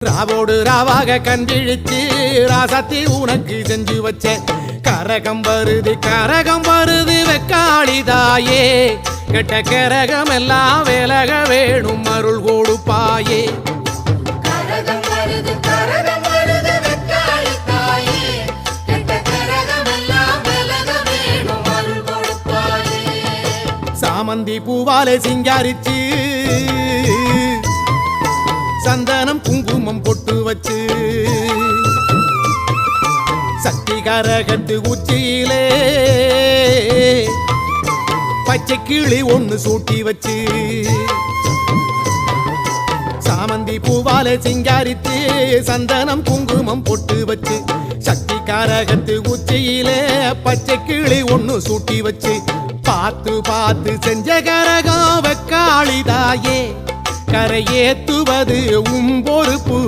ராவோடு ராவாக கண் விழிச்சு ராசத்தி உனக்கு செஞ்சு வச்ச கரகம் வருது வெக்காளிதாயே கெட்ட கரகம் எல்லாம் விலக வேணும் அருள் கொடுப்பாயே. சாமந்தி பூவாலே சிங்காரிச்சு சந்தனம் குங்குமம் பொட்டு வச்சு சக்தி கரகத்து உச்சியிலே பச்சை கிளி ஒண்ணு சூட்டி வச்சு சாமந்தி பூவாலே சிங்காரித்து சந்தனம் குங்குமம் பொட்டு வச்சு சக்தி கரகத்து உச்சியிலே பச்சை கிளி ஒண்ணு சூட்டி வச்சு பார்த்து பார்த்து செஞ்ச கரகம் வெக்காளிதாயே கரையேத்துவது உம்பொறுப்பு.